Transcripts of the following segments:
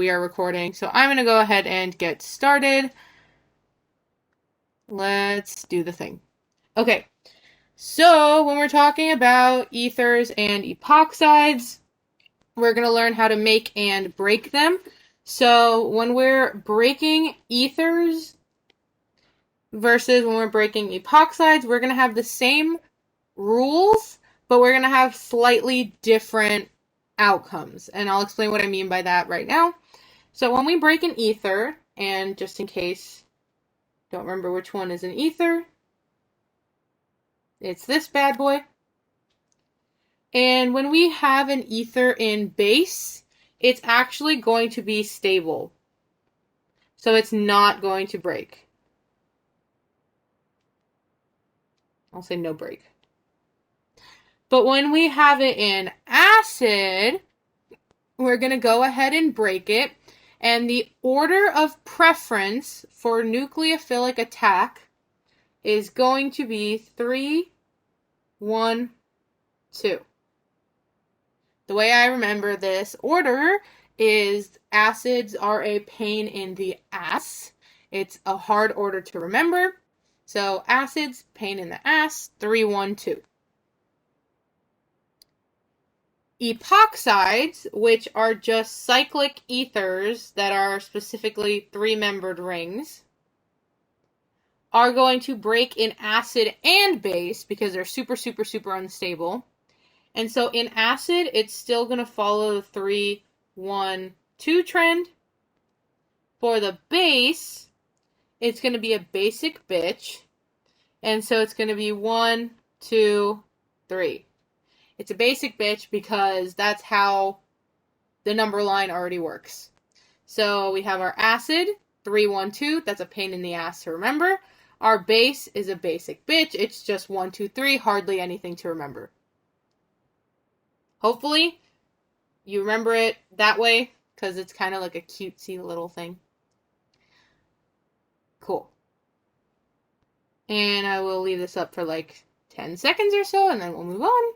we are recording. So I'm going to go ahead and get started. Let's do the thing. Okay, so when we're talking about ethers and epoxides, we're going to learn how to make and break them. So when we're breaking ethers versus when we're breaking epoxides, we're going to have the same rules, but we're going to have slightly different outcomes. And I'll explain what I mean by that right now. So when we break an ether, and just in case you don't remember which one is an ether, it's this bad boy. And when we have an ether in base, it's actually going to be stable. So it's not going to break. I'll say no break. But when we have it in acid, we're going to go ahead and break it. And the order of preference for nucleophilic attack is going to be 3, 1, 2. The way I remember this order is acids are a pain in the ass. It's a hard order to remember. So acids, pain in the ass, 3, 1, 2. Epoxides, which are just cyclic ethers that are specifically 3-membered rings, are going to break in acid and base because they're super, super, super unstable. And so in acid, it's still going to follow the 3, 1, 2 trend. For the base, it's going to be a basic bitch. And so it's going to be 1, 2, 3. It's a basic bitch because that's how the number line already works. So we have our acid, 3, 1, 2. That's a pain in the ass to remember. Our base is a basic bitch. It's just 1, 2, 3. Hardly anything to remember. Hopefully, you remember it that way because it's kind of like a cutesy little thing. Cool. And I will leave this up for like 10 seconds or so, and then we'll move on.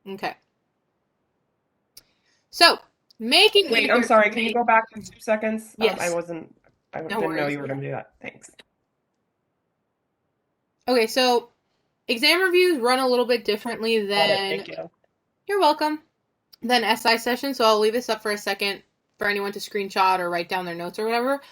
Okay. So, making... Wait, I'm sorry. Can you go back for 2 seconds? Yes. I didn't know you were going to do that. Thanks. Okay, so exam reviews run a little bit differently than... Thank you. You're welcome. Than SI sessions, so I'll leave this up for a second for anyone to screenshot or write down their notes or whatever.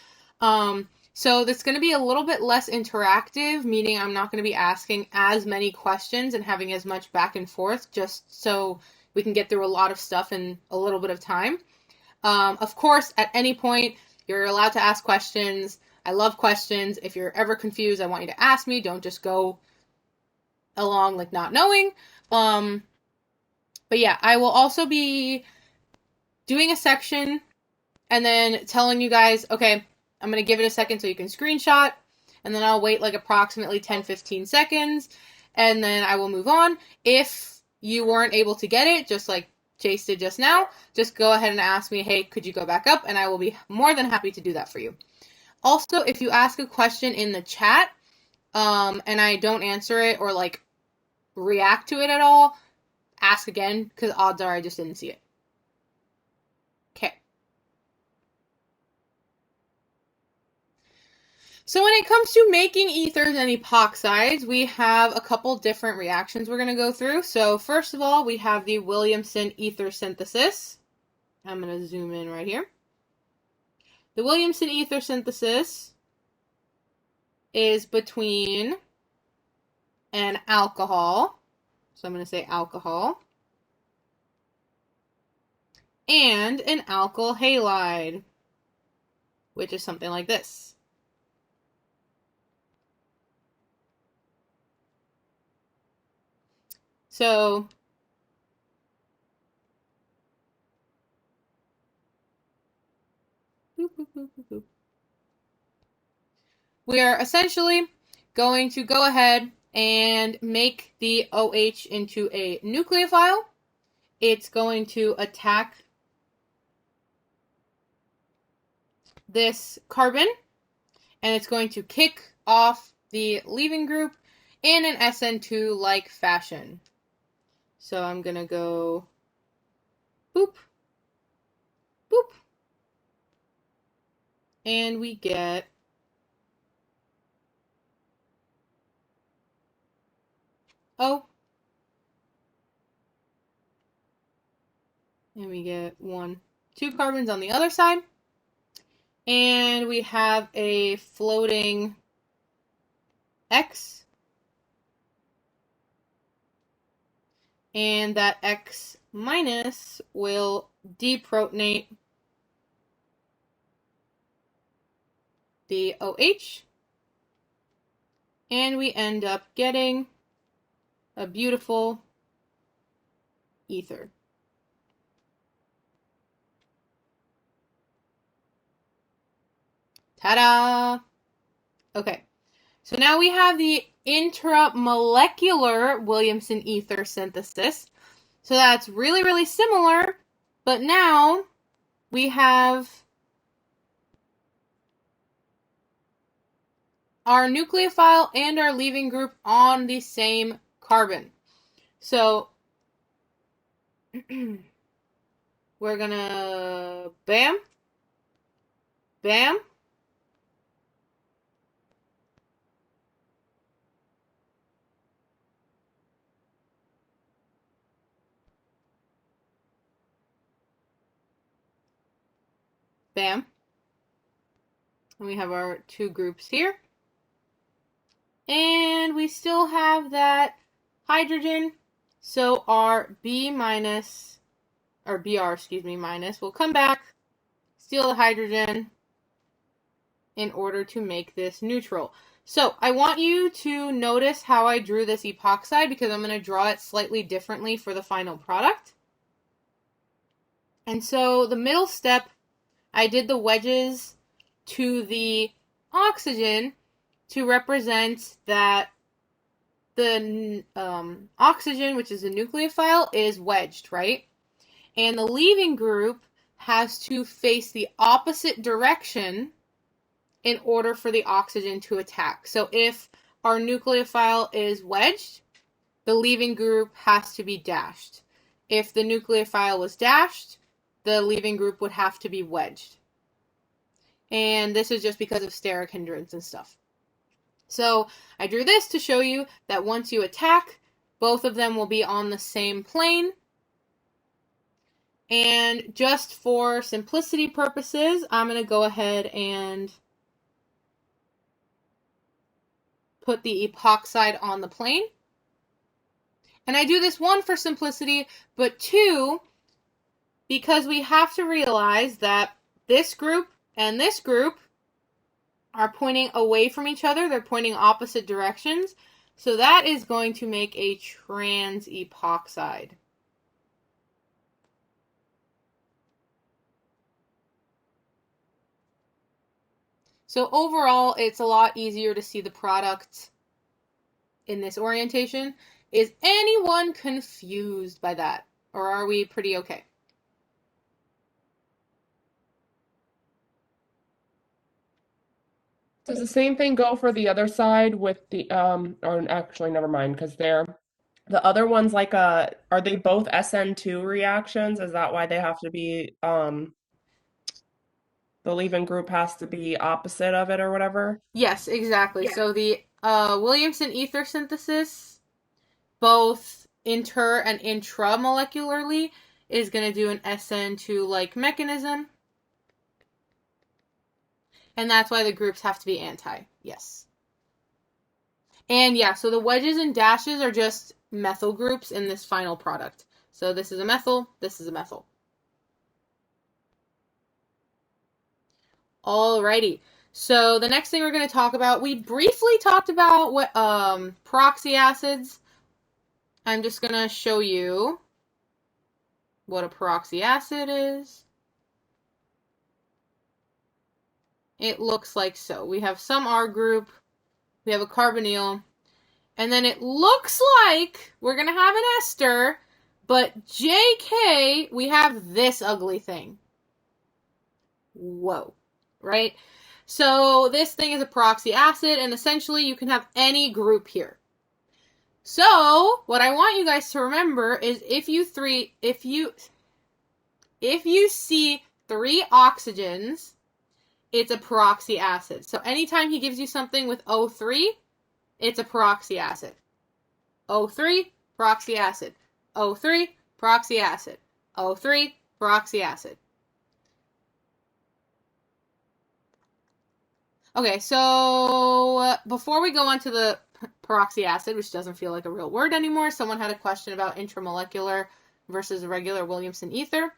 So that's going to be a little bit less interactive, meaning I'm not going to be asking as many questions and having as much back and forth, just so we can get through a lot of stuff in a little bit of time. Of course, at any point, you're allowed to ask questions. I love questions. If you're ever confused, I want you to ask me. Don't just go along like not knowing. But yeah, I will also be doing a section and then telling you guys, okay, I'm going to give it a second so you can screenshot, and then I'll wait like approximately 10-15 seconds, and then I will move on. If you weren't able to get it, just like Chase did just now, just go ahead and ask me, hey, could you go back up? And I will be more than happy to do that for you. Also, if you ask a question in the chat, and I don't answer it or like react to it at all, ask again, because odds are I just didn't see it. Okay. So when it comes to making ethers and epoxides, we have a couple different reactions we're going to go through. So first of all, we have the Williamson ether synthesis. I'm going to zoom in right here. The Williamson ether synthesis is between an alcohol, so I'm going to say alcohol, and an alkyl halide, which is something like this. So we are essentially going to go ahead and make the OH into a nucleophile. It's going to attack this carbon, and it's going to kick off the leaving group in an SN2-like fashion. So I'm going to go boop, boop. And we get O. And we get 2 carbons on the other side. And we have a floating X. And that X minus will deprotonate the OH. And we end up getting a beautiful ether. Ta-da! Okay, so now we have the intramolecular Williamson ether synthesis. So that's really, really similar, but now we have our nucleophile and our leaving group on the same carbon. So we're gonna bam, bam, bam. And we have our 2 groups here. And we still have that hydrogen. So our B minus, or Br, excuse me, minus will come back, steal the hydrogen in order to make this neutral. So I want you to notice how I drew this epoxide because I'm going to draw it slightly differently for the final product. And so the middle step, I did the wedges to the oxygen to represent that the oxygen, which is a nucleophile, is wedged, right? And the leaving group has to face the opposite direction in order for the oxygen to attack. So if our nucleophile is wedged, the leaving group has to be dashed. If the nucleophile was dashed, the leaving group would have to be wedged. And this is just because of steric hindrance and stuff. So I drew this to show you that once you attack, both of them will be on the same plane. And just for simplicity purposes, I'm going to go ahead and put the epoxide on the plane. And I do this, 1, for simplicity, but 2, because we have to realize that this group and this group are pointing away from each other. They're pointing opposite directions. So that is going to make a trans epoxide. So overall, it's a lot easier to see the product in this orientation. Is anyone confused by that? Or are we pretty okay? Does the same thing go for the other side with the or actually never mind, because they're the other ones like are they both SN2 reactions? Is that why they have to be the leaving group has to be opposite of it or whatever? Yes, exactly. Yeah. So the Williamson ether synthesis, both inter and intramolecularly, is going to do an SN2-like mechanism. And that's why the groups have to be anti. Yes. And yeah, so the wedges and dashes are just methyl groups in this final product. So this is a methyl, this is a methyl. Alrighty. So the next thing we're going to talk about, we briefly talked about what peroxy acids. I'm just going to show you what a peroxy acid is. It looks like so. We have some R group, we have a carbonyl, and then it looks like we're going to have an ester, but JK, we have this ugly thing. Whoa, right? So this thing is a peroxy acid, and essentially you can have any group here. So, what I want you guys to remember is if you see 3 oxygens, it's a peroxy acid. So anytime he gives you something with O3, it's a peroxy acid. O3, peroxy acid. O3, peroxy acid. O3, peroxy acid. Okay, so before we go on to the peroxy acid, which doesn't feel like a real word anymore, someone had a question about intramolecular versus regular Williamson ether.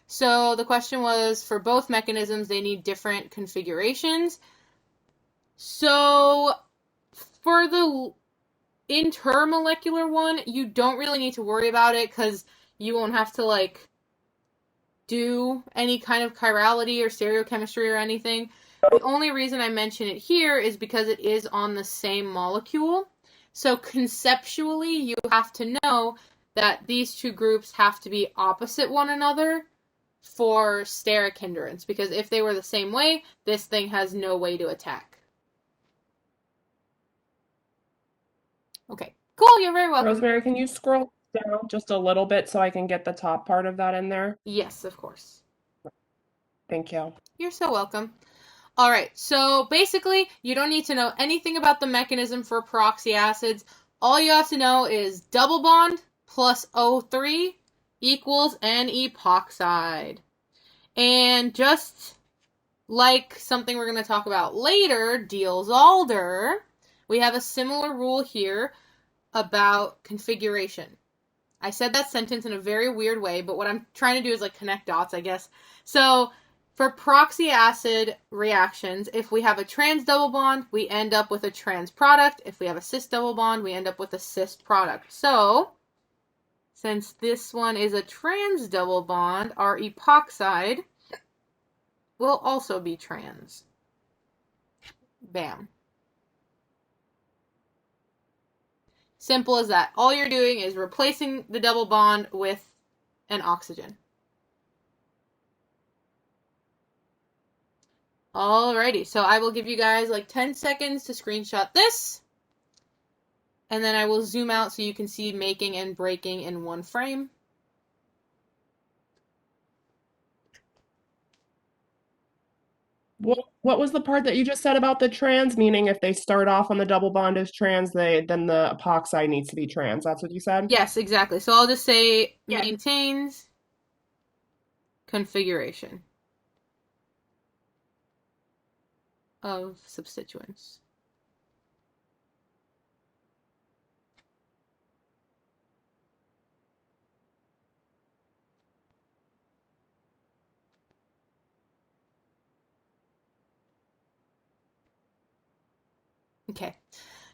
So the question was, for both mechanisms, they need different configurations. So for the intermolecular one, you don't really need to worry about it because you won't have to like do any kind of chirality or stereochemistry or anything. The only reason I mention it here is because it is on the same molecule. So conceptually, you have to know that these two groups have to be opposite one another for steric hindrance, because if they were the same way, this thing has no way to attack. Okay, cool, you're very welcome. Rosemary, can you scroll down just a little bit so I can get the top part of that in there? Yes, of course. Thank you. You're so welcome. All right, so basically, you don't need to know anything about the mechanism for peroxy acids. All you have to know is double bond plus O3 equals an epoxide. And just like something we're going to talk about later, Diels-Alder, we have a similar rule here about configuration. I said that sentence in a very weird way, but what I'm trying to do is like connect dots, I guess. So for peroxy acid reactions, if we have a trans double bond, we end up with a trans product. If we have a cis double bond, we end up with a cis product. So since this one is a trans double bond, our epoxide will also be trans. Bam. Simple as that. All you're doing is replacing the double bond with an oxygen. Alrighty, so I will give you guys like 10 seconds to screenshot this. And then I will zoom out so you can see making and breaking in one frame. What was the part that you just said about the trans? Meaning if they start off on the double bond as trans, then the epoxide needs to be trans. That's what you said? Yes, exactly. So I'll just say maintains configuration of substituents. Okay,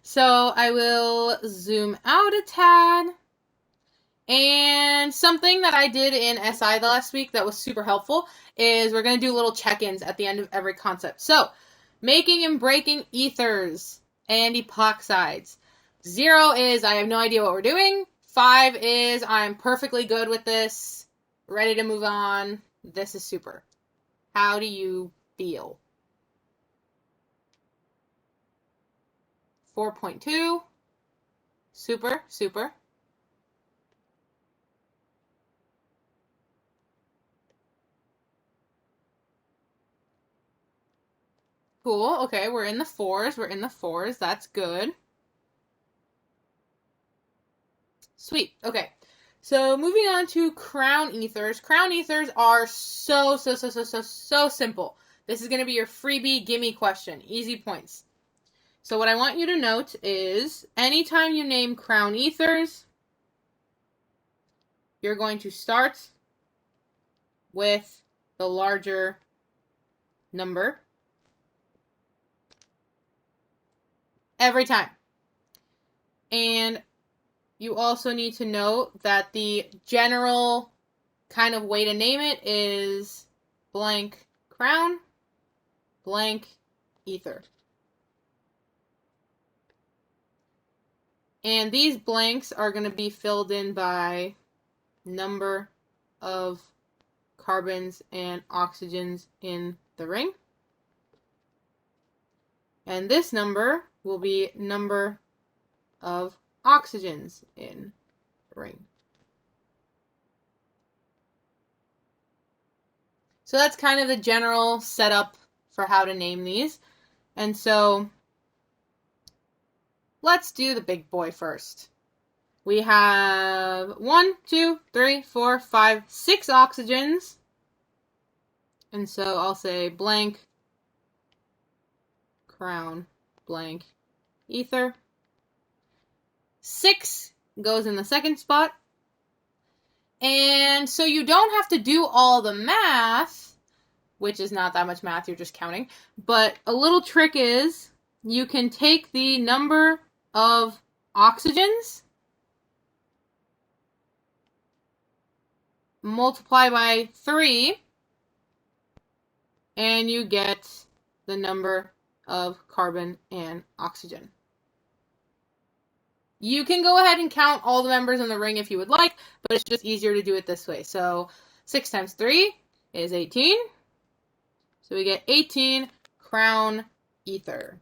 so I will zoom out a tad. And something that I did in SI the last week that was super helpful is we're going to do little check-ins at the end of every concept. So, making and breaking ethers and epoxides. 0 is I have no idea what we're doing. 5 is I'm perfectly good with this, ready to move on. This is super. How do you feel? 4.2. Super, super. Cool. Okay, we're in the 4s. We're in the 4s. That's good. Sweet. Okay. So moving on to crown ethers. Crown ethers are so simple. This is going to be your freebie gimme question. Easy points. So what I want you to note is anytime you name crown ethers, you're going to start with the larger number every time. And you also need to note that the general kind of way to name it is blank crown, blank ether. And these blanks are going to be filled in by number of carbons and oxygens in the ring. And this number will be number of oxygens in ring. So that's kind of the general setup for how to name these. And so let's do the big boy first. We have 1, 2, 3, 4, 5, 6 oxygens. And so I'll say blank, crown, blank, ether. 6 goes in the second spot. And so you don't have to do all the math, which is not that much math, you're just counting. But a little trick is you can take the number of oxygens, multiply by 3, and you get the number of carbon and oxygen. You can go ahead and count all the members in the ring if you would like, but it's just easier to do it this way. So 6 times 3 is 18. So we get 18 crown ether.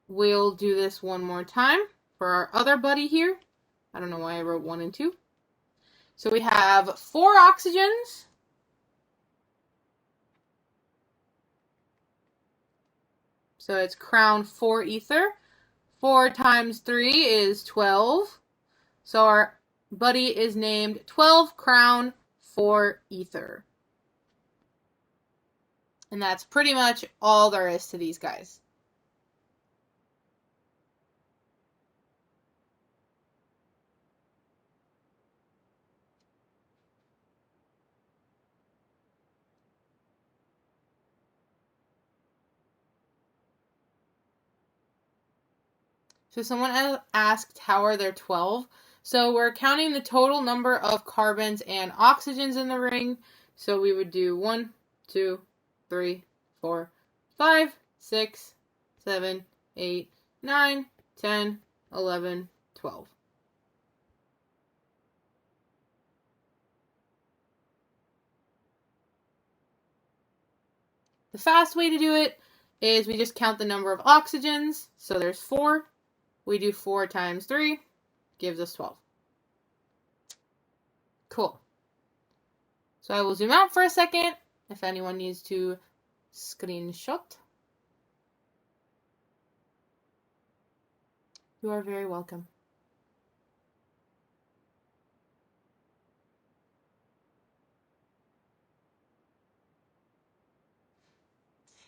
We'll do this one more time for our other buddy here. I don't know why I wrote 1 and 2. So we have 4 oxygens. So it's crown 4 ether. 4 times 3 is 12. So our buddy is named 12 crown 4 ether. And that's pretty much all there is to these guys. So someone asked, how are there 12? So we're counting the total number of carbons and oxygens in the ring. So we would do 1, 2, 3, 4, 5, 6, 7, 8, 9, 10, 11, 12. The fast way to do it is we just count the number of oxygens. So there's 4. We do 4 times 3, gives us 12. Cool. So I will zoom out for a second if anyone needs to screenshot. You are very welcome.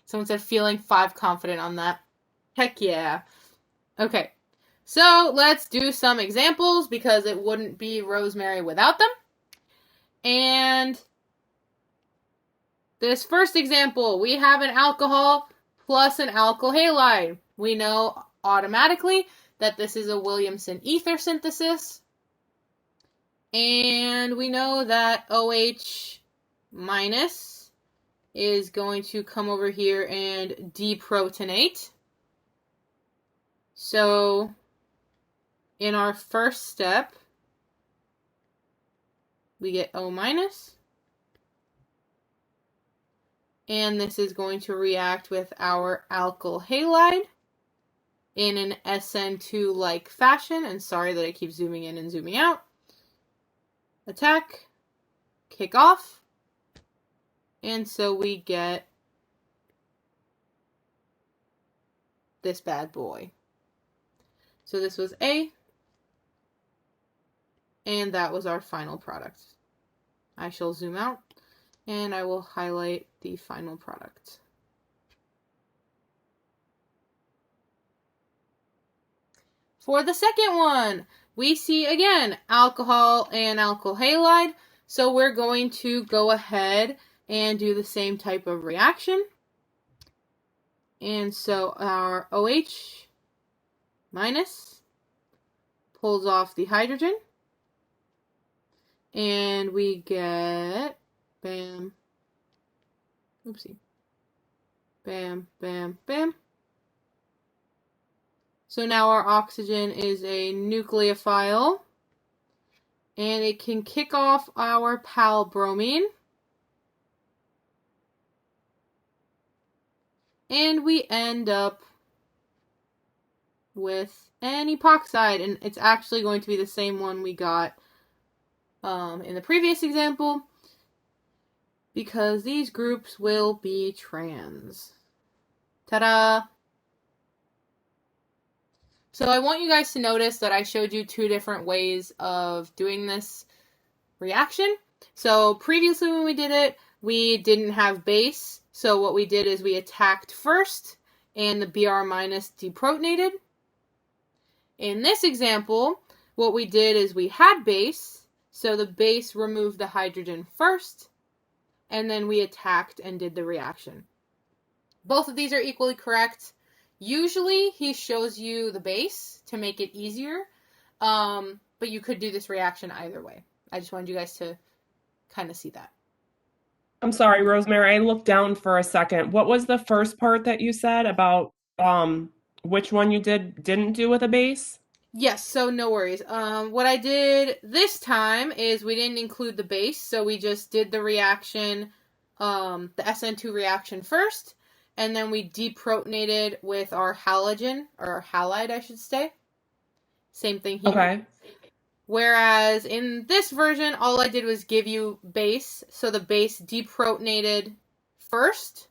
Someone said feeling 5 confident on that. Heck yeah. Okay. So let's do some examples because it wouldn't be rosemary without them. And this first example, we have an alcohol plus an alkyl halide. We know automatically that this is a Williamson ether synthesis. And we know that OH minus is going to come over here and deprotonate. So in our first step, we get O minus. And this is going to react with our alkyl halide in an SN2-like fashion. And sorry that I keep zooming in and zooming out. Attack, kick off. And so we get this bad boy. So this was A. And that was our final product. I shall zoom out and I will highlight the final product. For the second one, we see again alcohol and alkyl halide. So we're going to go ahead and do the same type of reaction. And so our OH minus pulls off the hydrogen. And we get, bam, oopsie, bam, bam, bam. So now our oxygen is a nucleophile. And it can kick off our pal bromine. and we end up with an epoxide, and it's actually going to be the same one we got in the previous example, because these groups will be trans. Ta-da! So I want you guys to notice that I showed you two different ways of doing this reaction. So previously when we did it, we didn't have base. So what we did is we attacked first, and the Br- deprotonated. In this example, what we did is we had base, so the base removed the hydrogen first, and then we attacked and did the reaction. Both of these are equally correct. Usually he shows you the base to make it easier, but you could do this reaction either way. I just wanted you guys to kind of see that. I'm sorry, Rosemary, I looked down for a second. What was the first part that you said about which one you didn't do with a base? Yes, so no worries. What I did this time is we didn't include the base, so we just did the reaction, the SN2 reaction first, and then we deprotonated with our halogen, or halide, I should say. Same thing here. Okay. Whereas in this version, all I did was give you base, so the base deprotonated first,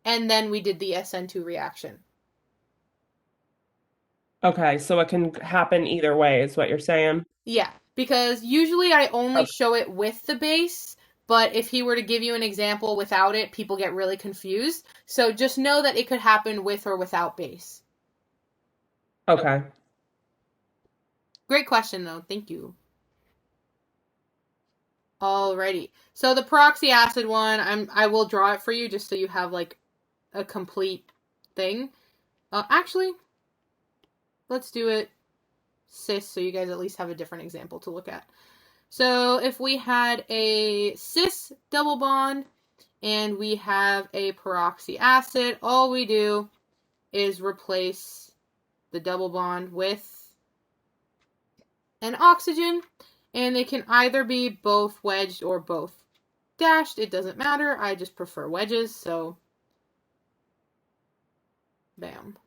and then we did the SN2 reaction. Okay, so it can happen either way, is what you're saying? Yeah, because usually I only show it with the base, but if he were to give you an example without it, people get really confused. So just know that it could happen with or without base. Okay. Great question, though. Thank you. Alrighty. So the peroxy acid one, I will draw it for you just so you have like a complete thing. Actually, let's do it cis so you guys at least have a different example to look at. So if we had a cis double bond and we have a peroxy acid, all we do is replace the double bond with an oxygen, and they can either be both wedged or both dashed. It doesn't matter. I just prefer wedges, so bam.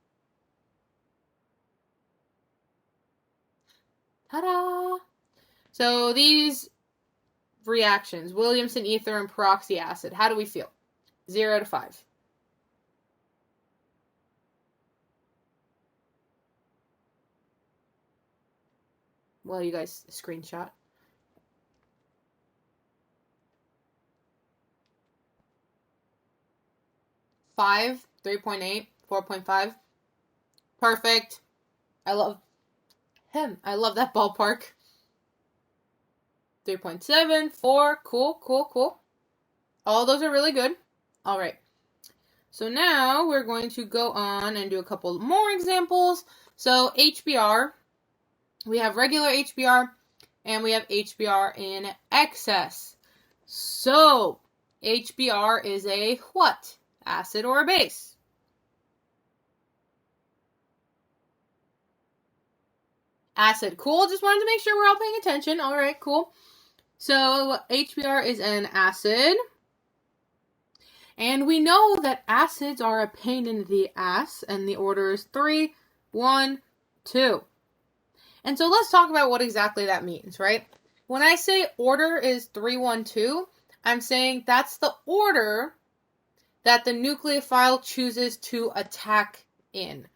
Ta-da! So these reactions, Williamson ether and peroxy acid, how do we feel? 0 to 5. Well, you guys screenshot. 5, 3.8, 4.5. Perfect. I love him. I love that ballpark. 3.7, 4. Cool, cool, cool. All those are really good. All right. So now we're going to go on and do a couple more examples. So HBr, we have regular HBr, and we have HBr in excess. So HBr is a what? Acid or a base? Acid. Cool. Just wanted to make sure we're all paying attention. All right, cool. So HBr is an acid. And we know that acids are a pain in the ass, and the order is 3, 1, 2. And so let's talk about what exactly that means, right? When I say order is 3, 1, 2, I'm saying that's the order that the nucleophile chooses to attack in.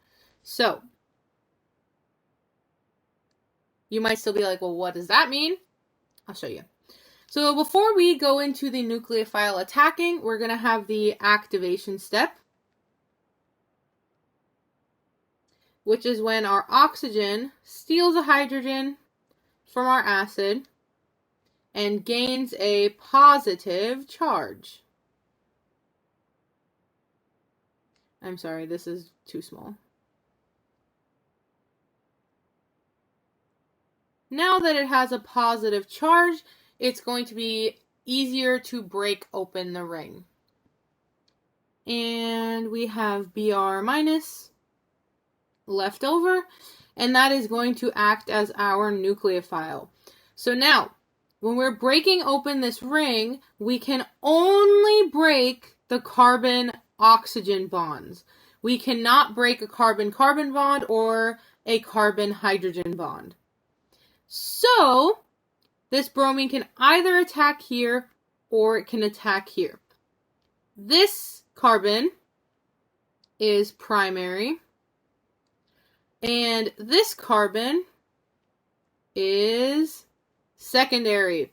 So, you might still be like, well, what does that mean? I'll show you. So before we go into the nucleophile attacking, we're going to have the activation step, which is when our oxygen steals a hydrogen from our acid and gains a positive charge. I'm sorry, this is too small. Now that it has a positive charge, it's going to be easier to break open the ring. And we have Br- left over, and that is going to act as our nucleophile. So now, when we're breaking open this ring, we can only break the carbon oxygen bonds. We cannot break a carbon-carbon bond or a carbon-hydrogen bond. So, this bromine can either attack here or it can attack here. This carbon is primary, and this carbon is secondary.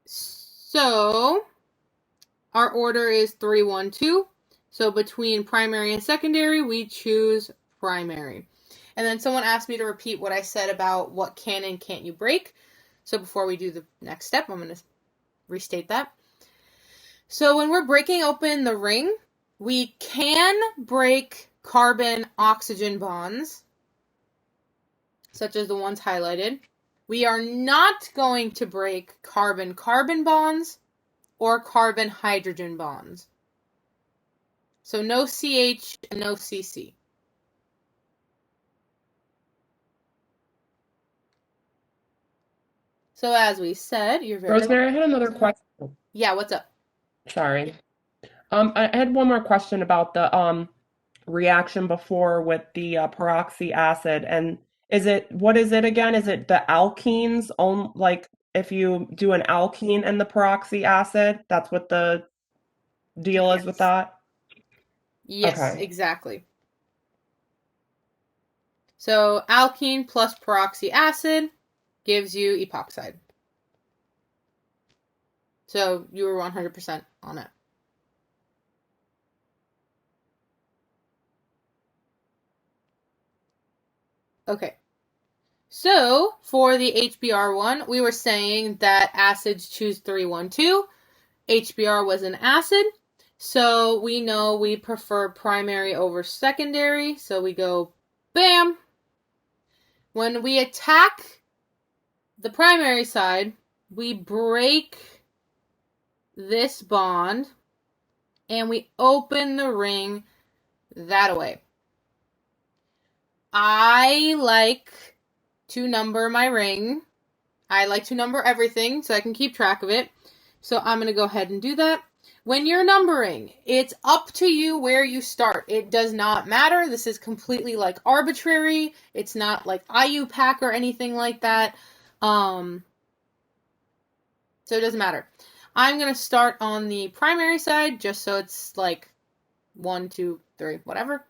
So, our order is 3, 1, 2. So between primary and secondary, we choose primary. And then someone asked me to repeat what I said about what can and can't you break. So before we do the next step, I'm going to restate that. So when we're breaking open the ring, we can break carbon-oxygen bonds, such as the ones highlighted. We are not going to break carbon-carbon bonds or carbon-hydrogen bonds. So no CH and no CC. So as we said, you're very... Rosemary, I had another question. Yeah, what's up? Sorry. I had one more question about the reaction before with the peroxy acid. And what is it again? Is it the alkenes on, like if you do an alkene and the peroxy acid, that's what the deal is with that? Yes, Okay. exactly. So alkene plus peroxy acid gives you epoxide. So you were 100% on it. Okay. So for the HBr one, we were saying that acids choose 3, 1, 2. HBr was an acid. So we know we prefer primary over secondary. So we go bam. When we attack the primary side, we break this bond and we open the ring that way. I like to number my ring. I like to number everything so I can keep track of it. So I'm going to go ahead and do that. When you're numbering, it's up to you where you start. It does not matter. This is completely like arbitrary. It's not like IUPAC or anything like that. So it doesn't matter. I'm going to start on the primary side just so it's like 1, 2, 3, whatever.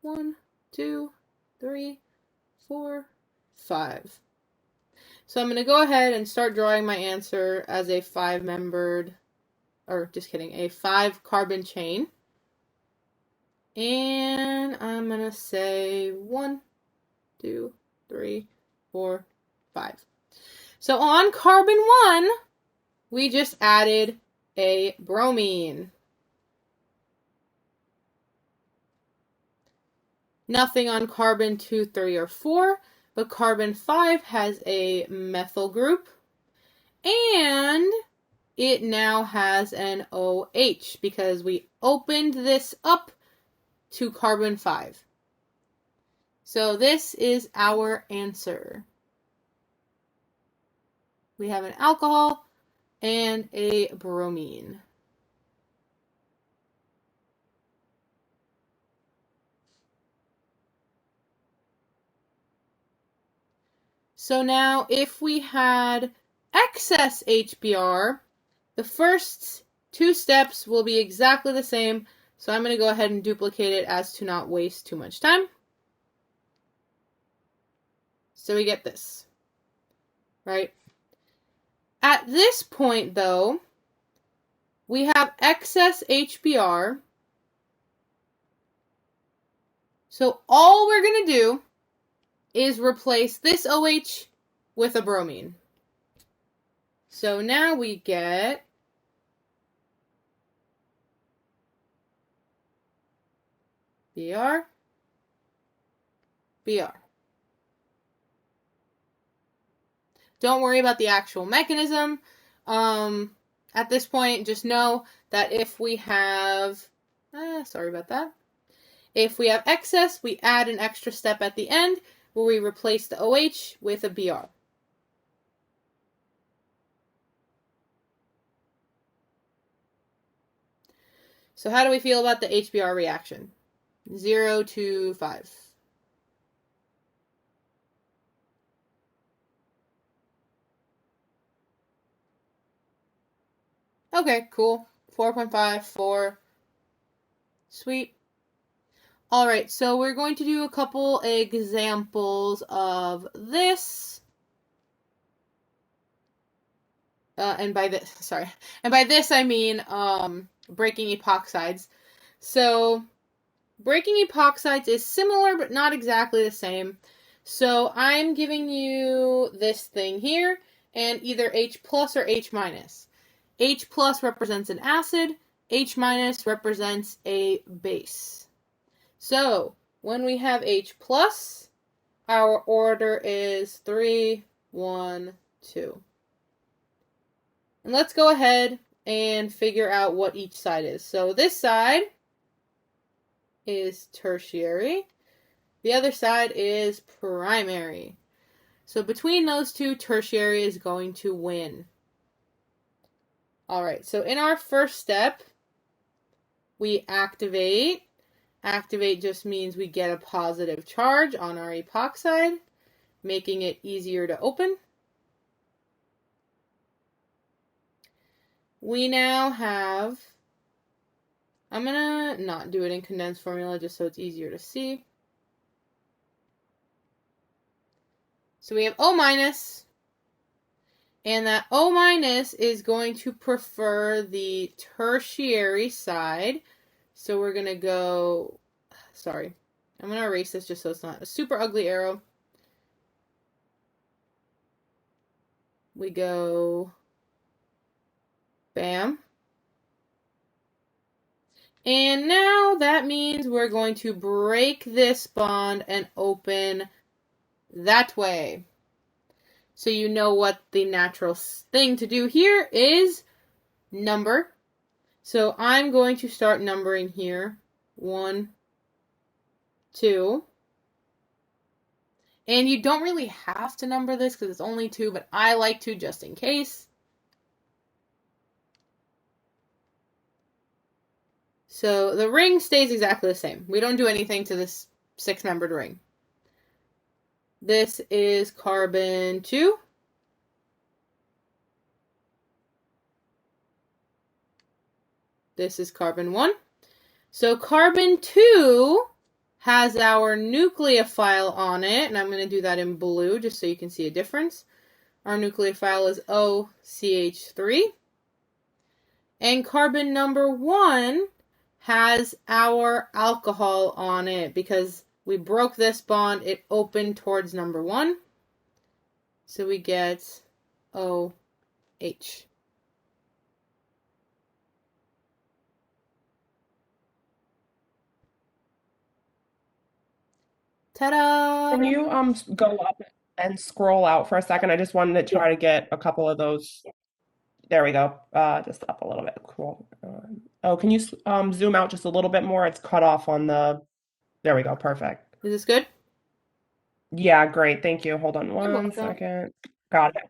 1, 2, 3, 4, 5. So I'm going to go ahead and start drawing my answer as a 5-membered, or just kidding, a 5-carbon chain. And I'm going to say 1, 2, 3, 4, 5. So on carbon 1, we just added a bromine. Nothing on carbon 2, 3, or 4, but carbon 5 has a methyl group, and it now has an OH because we opened this up to carbon 5. So this is our answer. We have an alcohol and a bromine. So now if we had excess HBr, the first 2 steps will be exactly the same. So I'm going to go ahead and duplicate it as to not waste too much time. So we get this, right? At this point, though, we have excess HBr. So all we're going to do is replace this OH with a bromine. So now we get Br, Br. Don't worry about the actual mechanism. At this point, just know that if we have, sorry about that. If we have excess, we add an extra step at the end where we replace the OH with a Br. So how do we feel about the HBr reaction? 0 to 5. Okay, cool. 4.5, 4. Sweet. Alright, so we're going to do a couple examples of this. And by this I mean breaking epoxides. So breaking epoxides is similar but not exactly the same. So I'm giving you this thing here and either H plus or H minus. H plus represents an acid, H minus represents a base. So when we have H plus, our order is 3, 1, 2. And let's go ahead and figure out what each side is. So this side is tertiary. The other side is primary. So between those two, tertiary is going to win. Alright, so in our first step, we activate. Activate just means we get a positive charge on our epoxide, making it easier to open. We now have, I'm going to not do it in condensed formula just so it's easier to see. So we have O minus, and that O minus is going to prefer the tertiary side. So we're going to go, sorry, I'm going to erase this just so it's not a super ugly arrow. We go, bam. And now that means we're going to break this bond and open that way. So you know what the natural thing to do here is number. So I'm going to start numbering here. 1, 2. And you don't really have to number this because it's only 2, but I like to just in case. So the ring stays exactly the same. We don't do anything to this 6-membered ring. This is carbon 2. This is carbon 1. So carbon 2 has our nucleophile on it, and I'm going to do that in blue just so you can see a difference. Our nucleophile is OCH3. And carbon number 1 has our alcohol on it because we broke this bond, it opened towards number 1. So we get OH. Ta-da! Can you go up and scroll out for a second? I just wanted to try to get a couple of those. There we go. Just up a little bit. Cool. Oh, can you zoom out just a little bit more? It's cut off on the. There we go. Perfect. Is this good? Yeah, great. Thank you. Hold on You're one welcome. second. Got it.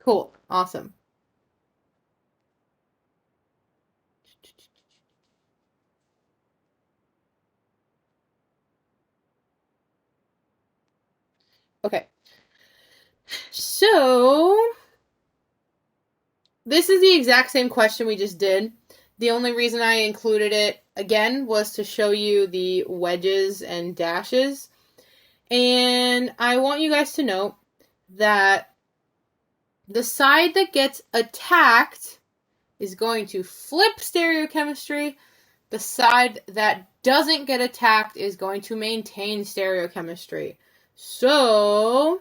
Cool. Awesome. Okay. So this is the exact same question we just did. The only reason I included it again was to show you the wedges and dashes. And I want you guys to note that the side that gets attacked is going to flip stereochemistry. The side that doesn't get attacked is going to maintain stereochemistry. So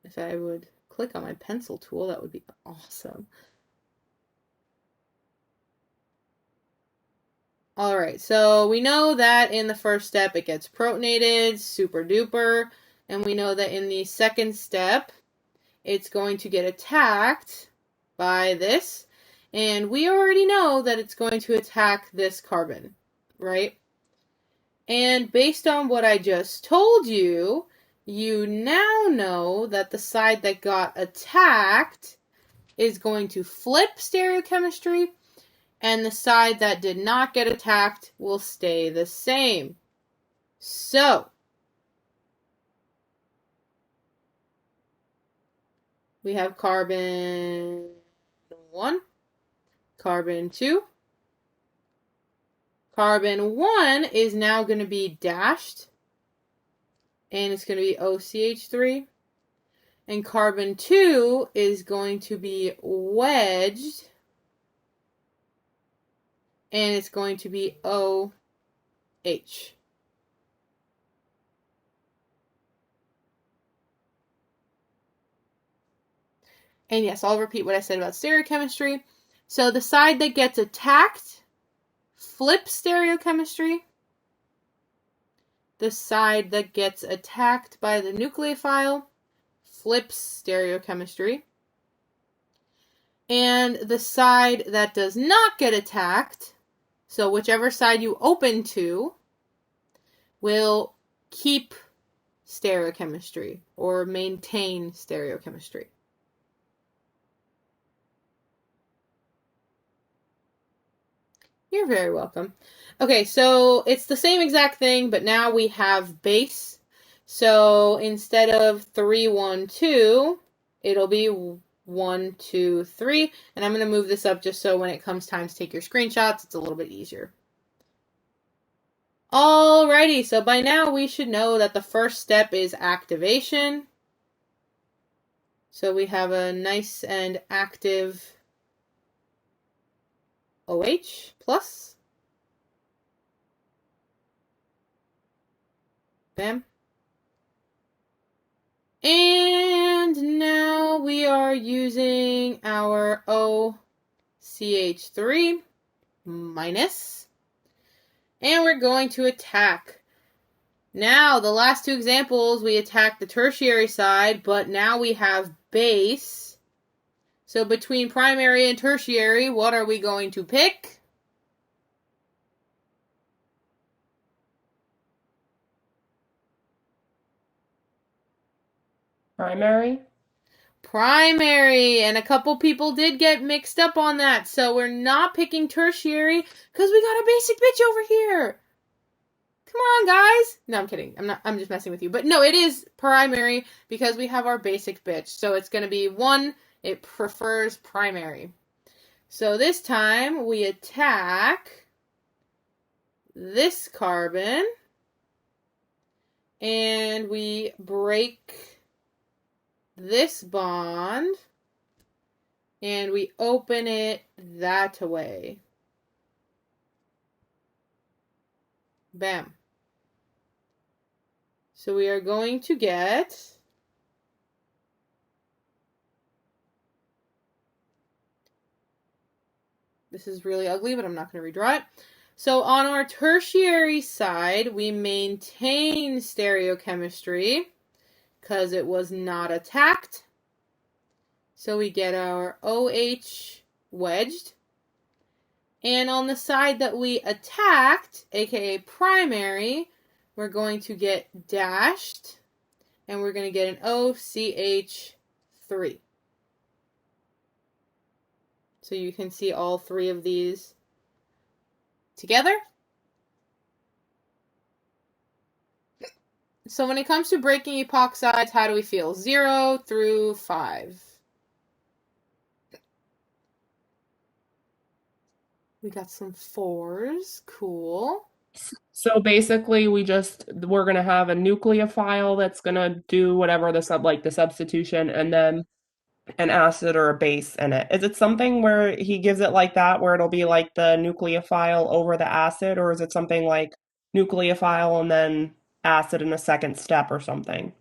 if I would click on my pencil tool, that would be awesome. Alright, so we know that in the first step it gets protonated, super duper, and we know that in the second step it's going to get attacked by this, and we already know that it's going to attack this carbon, right? And based on what I just told you, you now know that the side that got attacked is going to flip stereochemistry, and the side that did not get attacked will stay the same. So, we have carbon 1, carbon 2. Carbon 1 is now going to be dashed, and it's going to be OCH3. And carbon 2 is going to be wedged, and it's going to be OH. And yes, I'll repeat what I said about stereochemistry. So the side that gets attacked flips stereochemistry. The side that gets attacked by the nucleophile flips stereochemistry. And the side that does not get attacked, so whichever side you open to, will keep stereochemistry or maintain stereochemistry. You're very welcome. Okay, so it's the same exact thing, but now we have base. So instead of 3, 1, 2, it'll be 1, 2, 3. And I'm going to move this up just so when it comes time to take your screenshots, it's a little bit easier. Alrighty, so by now we should know that the first step is activation. So we have a nice and active OH plus. Bam. And now we are using our OCH3 minus. And we're going to attack. Now, the last two examples, we attacked the tertiary side, but now we have base. So between primary and tertiary, what are we going to pick? Primary? Primary, and a couple people did get mixed up on that, so we're not picking tertiary because we got a basic bitch over here. Come on, guys. No, I'm kidding. I'm just messing with you. But no, it is primary because we have our basic bitch. So it's going to be 1. It prefers primary. So this time we attack this carbon and we break this bond and we open it that way. Bam. So we are going to get this is really ugly, but I'm not going to redraw it. So on our tertiary side, we maintain stereochemistry because it was not attacked. So we get our OH wedged. And on the side that we attacked, aka primary, we're going to get dashed. And we're going to get an OCH3. So you can see all three of these together. So when it comes to breaking epoxides, how do we feel? 0 through 5. We got some 4s. Cool. So basically, we're going to have a nucleophile that's going to do whatever the substitution, and then an acid or a base in it. Is it something where he gives it like that, where it'll be like the nucleophile over the acid, or is it something like nucleophile and then acid in a second step or something?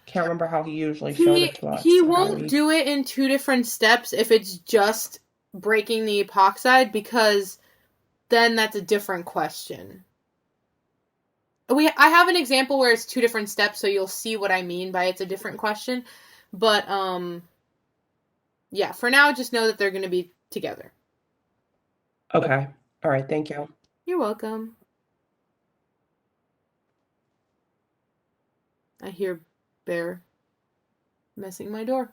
Can't remember how he usually showed it to us. He won't do it in 2 different steps if it's just breaking the epoxide, because then that's a different question. I have an example where it's 2 different steps, so you'll see what I mean by it's a different question. But, yeah, for now, just know that they're going to be together. Okay. All right. Thank you. You're welcome. I hear Bear messing my door.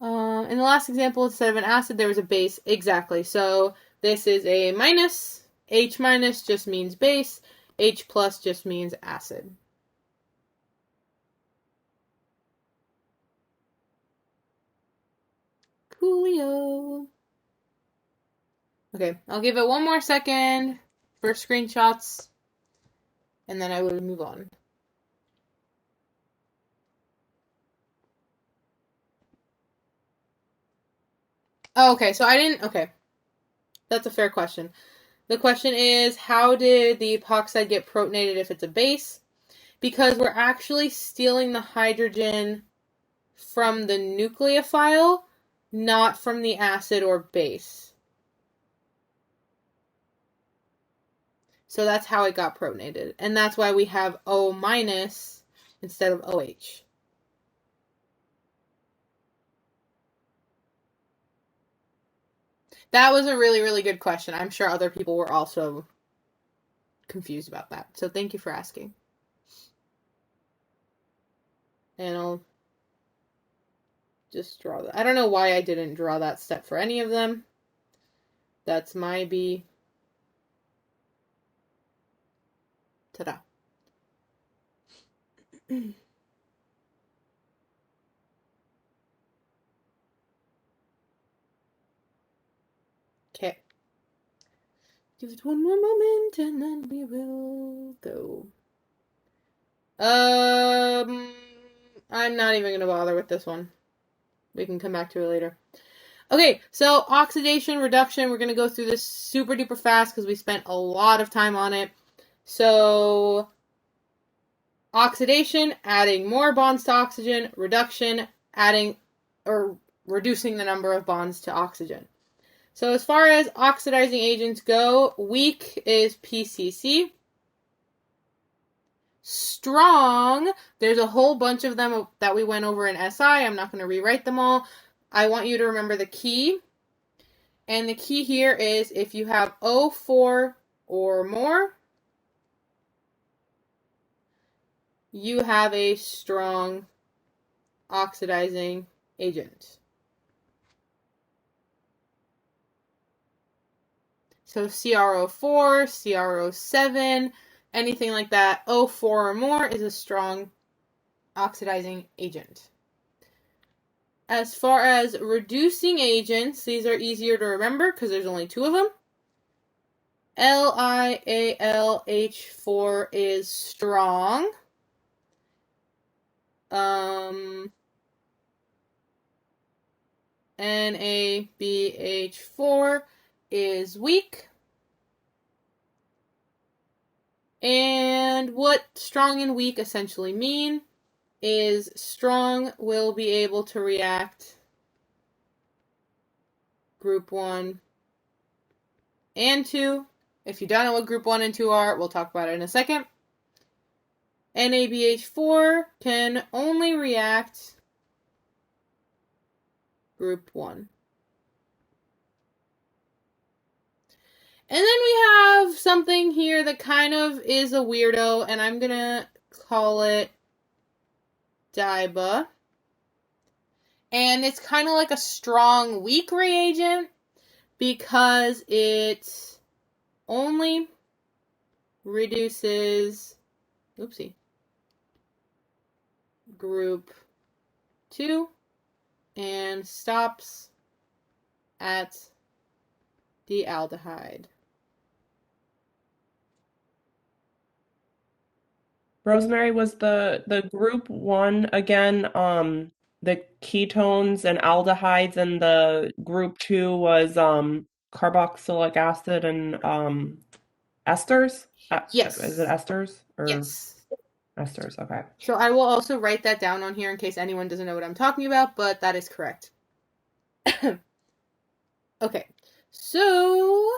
In the last example, instead of an acid, there was a base. Exactly. So This is a minus. H minus just means base. H plus just means acid. Coolio. Okay, I'll give it one more second for screenshots, and then I will move on. Oh, okay, so I didn't... Okay, that's a fair question. The question is, how did the epoxide get protonated if it's a base? Because we're actually stealing the hydrogen from the nucleophile, not from the acid or base. So that's how it got protonated. And that's why we have O minus instead of OH. That was a really, really good question. I'm sure other people were also confused about that. So thank you for asking. And I'll just draw that. I don't know why I didn't draw that step for any of them. That's my B. Ta-da. Okay. Give it one more moment and then we will go. I'm not even going to bother with this one. We can come back to it later. Okay, so oxidation reduction. We're going to go through this super duper fast because we spent a lot of time on it. So, oxidation, adding more bonds to oxygen. Reduction, adding or reducing the number of bonds to oxygen. So as far as oxidizing agents go, weak is PCC. Strong, there's a whole bunch of them that we went over in SI. I'm not going to rewrite them all. I want you to remember the key. And the key here is if you have O4 or more, you have a strong oxidizing agent. So CrO4, CrO7, anything like that, O4 or more is a strong oxidizing agent. As far as reducing agents, these are easier to remember because there's only two of them. LiAlH4 is strong. NaBH4 is weak. And what strong and weak essentially mean is strong will be able to react group 1 and 2. If you don't know what group 1 and 2 are, we'll talk about it in a second. NaBH4 can only react group 1. And then we have something here that kind of is a weirdo, and I'm going to call it diba. And it's kind of like a strong, weak reagent because it only reduces, group 2 and stops at the aldehyde. Rosemary, was the group 1 again, the ketones and aldehydes, and the group 2 was carboxylic acid and esters? Yes. Is it esters? Or yes. Esters, okay. So I will also write that down on here in case anyone doesn't know what I'm talking about, but that is correct. Okay, so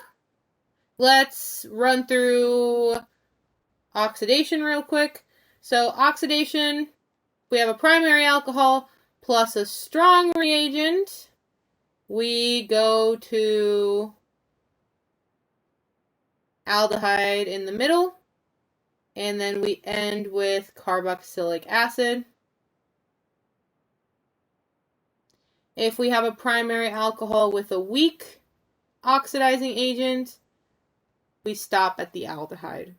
let's run through oxidation real quick. So oxidation, we have a primary alcohol plus a strong reagent. We go to aldehyde in the middle, and then we end with carboxylic acid. If we have a primary alcohol with a weak oxidizing agent, we stop at the aldehyde.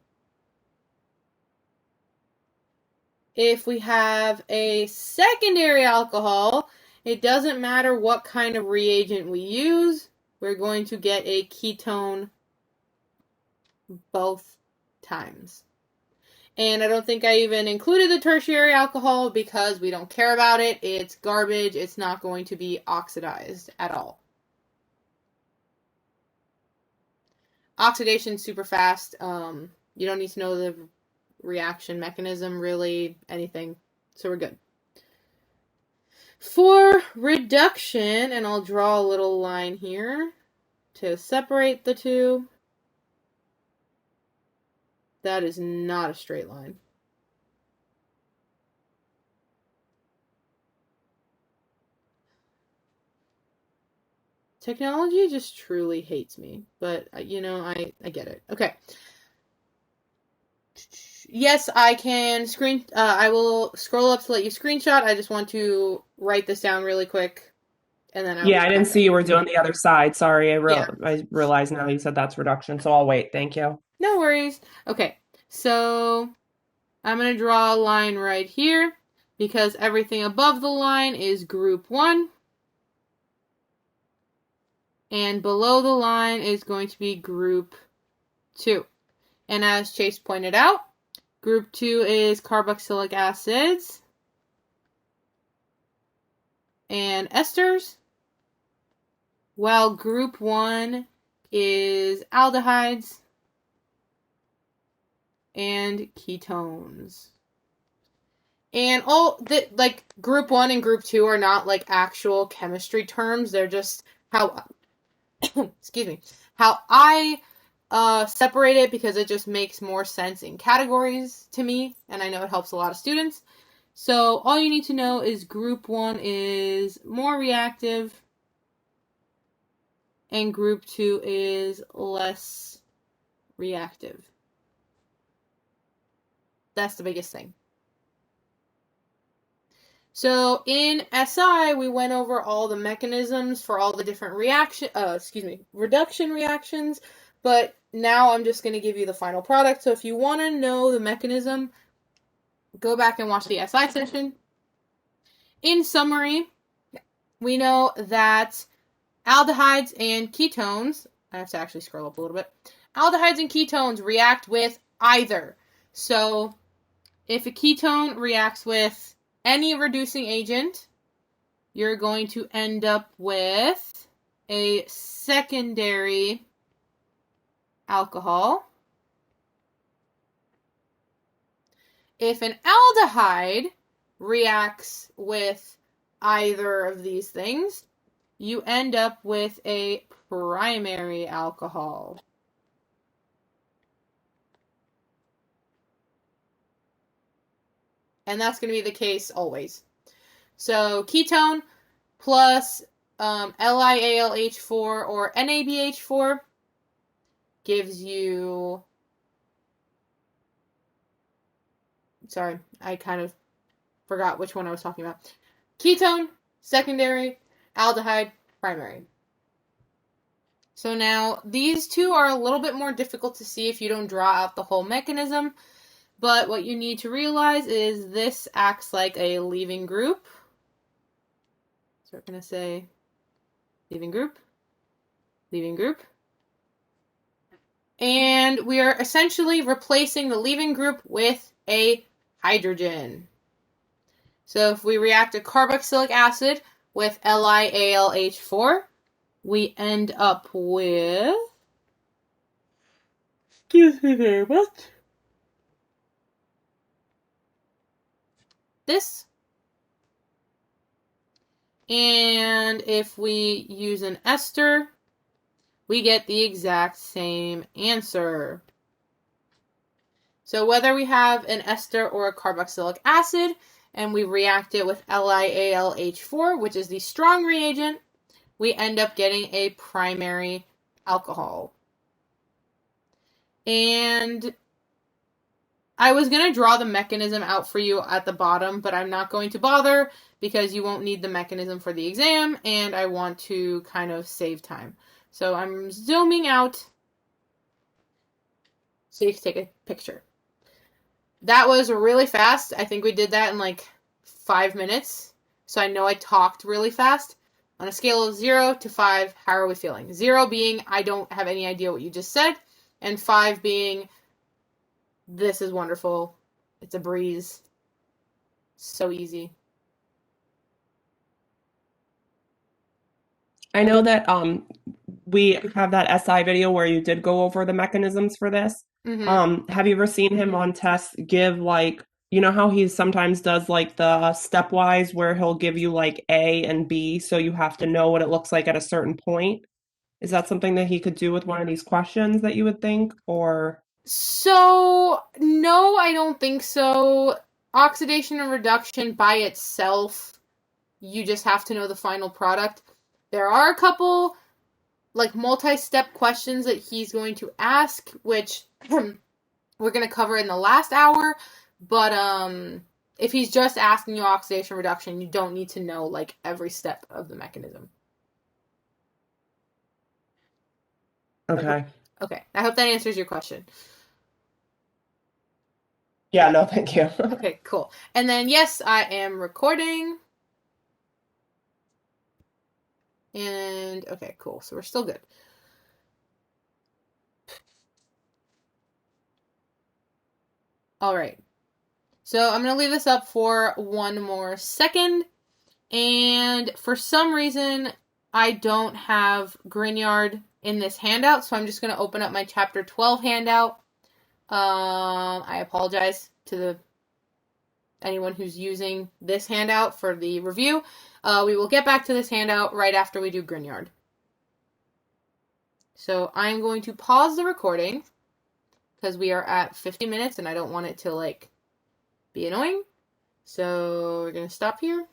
If we have a secondary alcohol, it doesn't matter what kind of reagent we use, we're going to get a ketone both times. And I don't think I even included the tertiary alcohol because we don't care about it. It's garbage. It's not going to be oxidized at all. Oxidation super fast. You don't need to know the reaction mechanism, really, anything. So we're good. For reduction, and I'll draw a little line here to separate the two. That is not a straight line. Technology just truly hates me, but you know, I get it. Okay. Yes, I can I will scroll up to let you screenshot. I just want to write this down really quick, and then Yeah, I didn't see you were doing the other side. Sorry, Yeah. I realize now you said that's reduction, so I'll wait. Thank you. No worries. Okay, so I'm going to draw a line right here because everything above the line is group 1. And below the line is going to be group 2. And as Chase pointed out, group 2 is carboxylic acids and esters, while group 1 is aldehydes and ketones. And all that, like, group 1 and group 2 are not like actual chemistry terms. They're just how excuse me, how I separate it because it just makes more sense in categories to me, and I know it helps a lot of students. So all you need to know is group 1 is more reactive and group 2 is less reactive. That's the biggest thing. So in SI, we went over all the mechanisms for all the different reduction reactions, but now I'm just going to give you the final product. So if you want to know the mechanism, go back and watch the SI session. In summary, we know that aldehydes and ketones, I have to actually scroll up a little bit, aldehydes and ketones react with either. So if a ketone reacts with any reducing agent, you're going to end up with a secondary alcohol. If an aldehyde reacts with either of these things, you end up with a primary alcohol. And that's going to be the case always. So ketone plus LiAlH4 or NABH4 gives you... Sorry, I kind of forgot which one I was talking about. Ketone, secondary, aldehyde, primary. So now these two are a little bit more difficult to see if you don't draw out the whole mechanism. But what you need to realize is this acts like a leaving group. So we're going to say leaving group, leaving group. And we are essentially replacing the leaving group with a hydrogen. So if we react a carboxylic acid with LiAlH4, we end up with... Excuse me very much. This. And if we use an ester, we get the exact same answer. So whether we have an ester or a carboxylic acid, and we react it with LiAlH4, which is the strong reagent, we end up getting a primary alcohol. And I was going to draw the mechanism out for you at the bottom, but I'm not going to bother because you won't need the mechanism for the exam, and I want to kind of save time. So I'm zooming out so you can take a picture. That was really fast. I think we did that in like 5 minutes. So I know I talked really fast. On a scale of 0 to 5, how are we feeling? 0 being, I don't have any idea what you just said. And 5 being, this is wonderful. It's a breeze. So easy. I know that we have that SI video where you did go over the mechanisms for this. Mm-hmm. Have you ever seen him on tests give like, you know how he sometimes does like the stepwise where he'll give you like A and B, so you have to know what it looks like at a certain point? Is that something that he could do with one of these questions that you would think? Or So, no, I don't think so. Oxidation and reduction by itself, you just have to know the final product. There are a couple like multi-step questions that he's going to ask, which we're going to cover in the last hour, but if he's just asking you oxidation reduction, you don't need to know like every step of the mechanism. okay. Okay, I hope that answers your question. Yeah, no, thank you. Okay, cool. And then yes, I am recording. And okay, cool. So we're still good. All right. So I'm going to leave this up for one more second. And for some reason, I don't have Grignard in this handout, so I'm just going to open up my Chapter 12 handout. I apologize to anyone who's using this handout for the review. We will get back to this handout right after we do Grignard. So I'm going to pause the recording because we are at 50 minutes and I don't want it to like be annoying. So we're going to stop here.